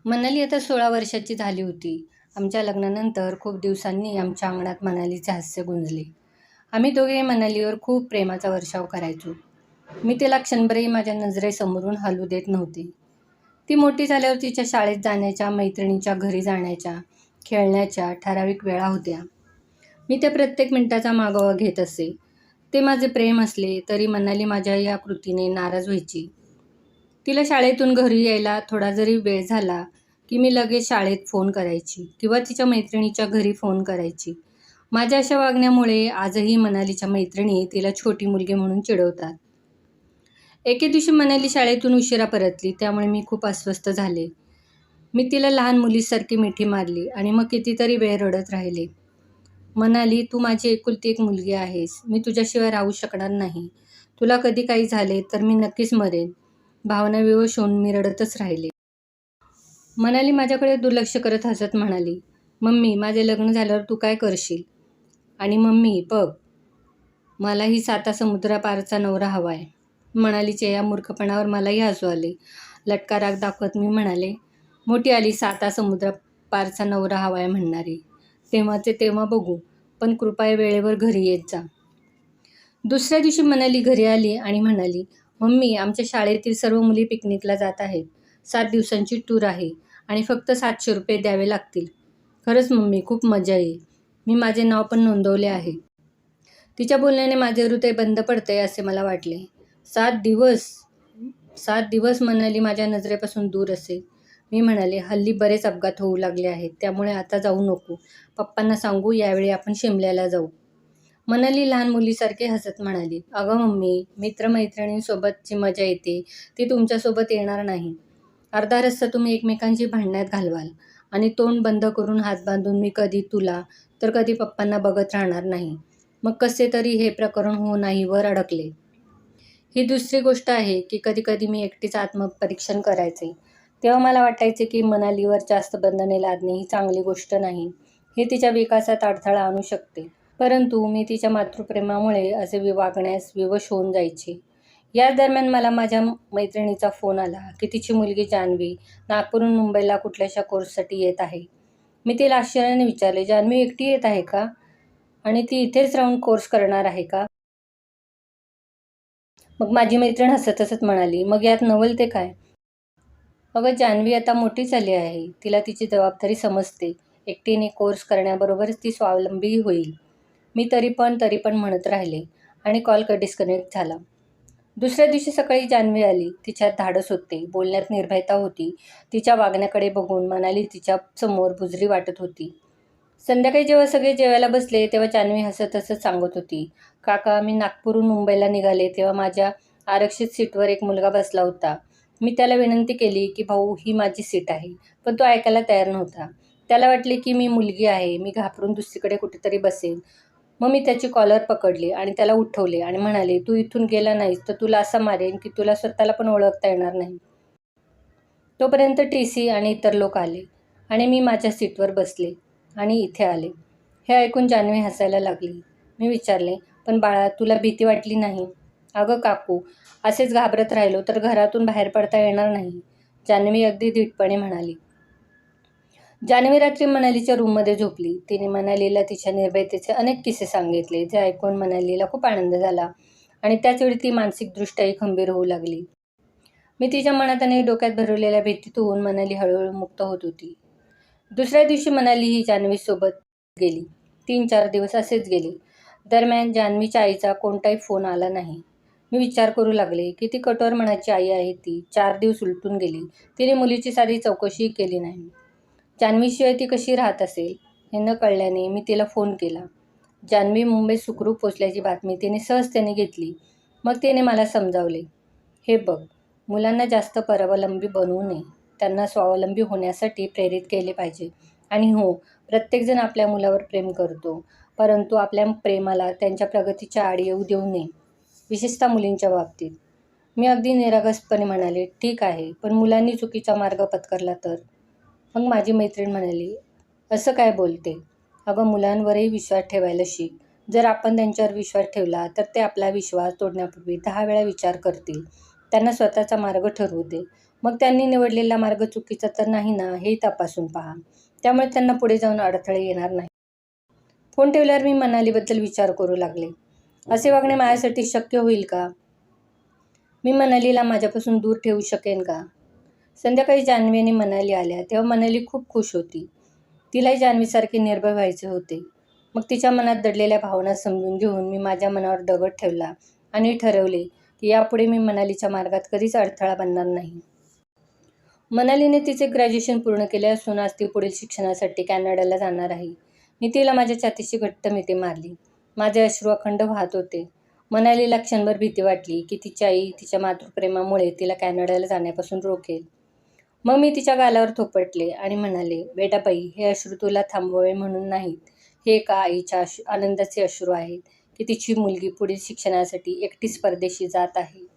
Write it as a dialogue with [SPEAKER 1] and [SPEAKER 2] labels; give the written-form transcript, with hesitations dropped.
[SPEAKER 1] मनाली आता 16 वर्षाची झाली होती. आमच्या लग्नानंतर खूप दिवसांनी आमच्या अंगणात मनालीचे हास्य गुंजले. आम्ही दोघे मनालीवर खूप प्रेमाचा वर्षाव करायचो. मी तिला क्षणभरही माझ्या नजरेसमोरून हलू देत नव्हते. ती मोठी झाल्यावर तिच्या शाळेत जाण्याच्या, मैत्रिणीच्या घरी जाण्याच्या, खेळण्याच्या ठराविक वेळा होत्या. मी त्या प्रत्येक मिनिटाचा मागोवा घेत असे. ते माझे प्रेम असले तरी मनाली माझ्या या कृतीने नाराज व्हायची. तिला शाळेतून घरी यायला थोडा जरी वेळ झाला की मी लगेच शाळेत फोन करायची किंवा तिच्या मैत्रिणीच्या घरी फोन करायची. माझ्या अशा वागण्यामुळे आजही मनालीच्या मैत्रिणी तिला छोटी मुलगी म्हणून चिडवतात. एके दिवशी मनाली शाळेतून उशिरा परतली, त्यामुळे मी खूप अस्वस्थ झाले. मी तिला लहान मुलीसारखी मिठी मारली आणि मग कितीतरी वेळ रडत राहिले. "मनाली, तू माझी एकुलती एक मुलगी आहेस. मी तुझ्याशिवाय राहू शकणार नाही. तुला कधी काही झाले तर मी नक्कीच मरेन." भावना विवश होऊन मी रडतच राहिले. मनाली माझ्याकडे दुर्लक्ष करत हसत म्हणाली, "मम्मी, माझे लग्न झाल्यावर तू काय करशील? आणि मम्मी बघ, मलाही 7 समुद्रापारचा नवरा हवाय." मनालीच्या या मूर्खपणावर मलाही हसू आले. लटका राग दाखवत मी म्हणाले, "मोठी आली 7 समुद्रापारचा नवरा हवाय म्हणणारी. तेव्हाचे तेव्हा बघू, पण कृपया वेळेवर घरी येत जा." दुसऱ्या दिवशी मनाली घरी आली आणि म्हणाली, "मम्मी, आमच्या शाळेतील सर्व मुली पिकनिकला जात आहेत. 7 दिवसांची टूर आहे आणि फक्त ₹700 द्यावे लागतील." "खरंच मम्मी, खूप मजा येईल. मी माझे नाव पण नोंदवले आहे." तिच्या बोलण्याने माझे हृदय बंद पडते असे मला वाटले. 7 दिवस 7 दिवस मनाली माझ्या नजरेपासून दूर असेल. मी म्हणाले, "हल्ली बरेच अपघात होऊ लागले आहेत, त्यामुळे आता जाऊ नको. पप्पांना सांगू, यावेळी आपण शिमल्याला जाऊ." मनाली लहान मुलीसारखी हसत म्हणाली, "अगं मम्मी, मित्रमैत्रिणींसोबतची मजा येते, ती तुमच्यासोबत येणार नाही. अर्धा रस्ता तुम्ही एकमेकांची भांडण्यात घालवाल आणि तोंड बंद करून हात बांधून मी कधी तुला तर कधी पप्पांना बघत राहणार नाही. मग कसे तरी हे प्रकरण हो नाहीवर अडकले." ही दुसरी गोष्ट आहे की कधी-कधी मी एकटीच आत्मपरीक्षण करायचे. तेव्हा मला वाटायचे की मनालीवर जास्त बंधने लादणे ही चांगली गोष्ट नाही. हे तिच्या विकासात अडथळा आणू शकते. परंतु मी तिच्या मातृप्रेमामुळे असे वागण्यास विवश होऊन जायचे. याच दरम्यान मला माझ्या मैत्रिणीचा फोन आला की तिची मुलगी जान्हवी नागपूरहून मुंबईला कुठल्याशा कोर्ससाठी येत आहे. मी तिला आश्चर्याने विचारले, "जान्हवी एकटी येत आहे का? आणि ती इथेच राहून कोर्स करणार आहे का?" मग माझी मैत्रीण हसत हसत म्हणाली, "मग यात नवल ते काय? अगं, जान्हवी आता मोठी झाली आहे. तिला तिची जबाबदारी समजते. एकटीने कोर्स करण्याबरोबरच ती स्वावलंबी होईल." मी तरी पण म्हणत राहिले आणि कॉल डिस्कनेक्ट झाला. दुसऱ्या दिवशी सकाळी जान्हवी आली. तिच्यात धाडस होते, बोलण्यात निर्भयता होती. तिच्या वागण्याकडे बघून मनाली तिच्या समोर बुजरी वाटत होती. संध्याकाळी जेव्हा सगळे जेवायला बसले तेव्हा जान्हवी हसत हसत सांगत होती, "काका, मी नागपूरहून मुंबईला निघाले तेव्हा माझ्या आरक्षित सीटवर एक मुलगा बसला होता. मी त्याला विनंती केली की भाऊ, ही माझी सीट आहे, पण तो ऐकायला तयार नव्हता. त्याला वाटले की मी मुलगी आहे, मी घाबरून दुसरीकडे कुठेतरी बसेन. मग मी त्याची कॉलर पकडली आणि त्याला उठवले आणि म्हणाले, 'तू इथून गेला नाहीस तर तुला असा मारेन की तुला स्वतःला पण ओळखता येणार नाही.' तोपर्यंत टीसी आणि इतर लोक आले आणि मी माझ्या सीटवर बसले आणि इथे आले." हे ऐकून जान्हवी हसायला लागली. मी विचारले, "पण बाळा, तुला भीती वाटली नाही?" "अगं काकू, असेच घाबरत राहिलो तर घरातून बाहेर पडता येणार नाही." जान्हवी अगदी धीटपणे म्हणाली. जान्हवी रात्री मनालीच्या रूममध्ये झोपली. तिने मनालीला तिच्या निर्भयतेचे अनेक किस्से सांगितले, जे ऐकून मनालीला खूप आनंद झाला आणि त्याचवेळी ती मानसिकदृष्ट्याही खंबीर होऊ लागली. मी तिच्या मनात आणि डोक्यात भरवलेल्या भीतीतून मनाली हळूहळू मुक्त होत होती. दुसऱ्या दिवशी मनाली ही जान्हवीसोबत गेली. 3-4 दिवस असेच गेले. दरम्यान जान्हवीच्या आईचा कोणताही फोन आला नाही. मी विचार करू लागले, किती कठोर मनाची आई आहे ती. 4 दिवस उलटून गेली. तिने मुलीची साधी चौकशीही केली नाही. जान्हवीशिवाय ती कशी राहत असेल हे न कळल्याने मी तिला फोन केला. जान्हवी मुंबईत सुखरूप पोचल्याची बातमी तिने सहजतेने घेतली. मग तिने मला समजावले, "हे बघ, मुलांना जास्त परावलंबी बनवू नये. त्यांना स्वावलंबी होण्यासाठी प्रेरित केले पाहिजे. आणि हो, प्रत्येकजण आपल्या मुलावर प्रेम करतो, परंतु आपल्या प्रेमाला त्यांच्या प्रगतीच्या आड येऊ देऊ नये, विशेषतः मुलींच्या बाबतीत." मी अगदी निरागसपणे म्हणाले, "ठीक आहे, पण मुलांनी चुकीचा मार्ग पत्करला तर?" मग माझी मैत्रीण म्हणाली, "असं काय बोलते? अगं, मुलांवरही विश्वास ठेवायला शिक. जर आपण त्यांच्यावर विश्वास ठेवला तर ते आपला विश्वास तोडण्यापूर्वी 10 वेळा विचार करतील. त्यांना स्वतःचा मार्ग ठरवू दे. मग त्यांनी निवडलेला मार्ग चुकीचा तर नाही ना, हे तपासून पहा. त्यामुळे त्यांना पुढे जाऊन अडथळे येणार नाही. फोन ठेवल्यावर मी मनालीबद्दल विचार करू लागले. असे वागणे माझ्यासाठी शक्य होईल का? मी मनालीला माझ्यापासून दूर ठेवू शकेन का? संध्याकाळी जान्हवी आणि मनाली आल्या तेव्हा मनाली खूप खुश होती. तिलाही जान्हवीसारखे निर्भय व्हायचे होते. मग तिच्या मनात दडलेल्या भावना समजून घेऊन मी माझ्या मनावर दगड ठेवला आणि ठरवले की यापुढे मी मनालीच्या मार्गात कधीच अडथळा बनणार नाही. मनालीने तिचे ग्रॅज्युएशन पूर्ण केले असून आज ती पुढील शिक्षणासाठी कॅनडाला जाणार आहे. मी तिला माझ्या छातीशी घट्ट मिठी मारली. माझे अश्रू अखंड वाहत होते. मनालीला क्षणभर भीती वाटली की तिची आई तिच्या मातृप्रेमामुळे तिला कॅनडाला जाण्यापासून रोखेल. मग मी तिच्या गालावर थोपटले आणि म्हणाले, बेटाबाई, हे अश्रू तुला थांबवावे म्हणून नाहीत. हे एका आईच्या आनंदाचे अश्रू आहेत की तिची मुलगी पुढील शिक्षणासाठी एकटीच परदेशी जात आहे.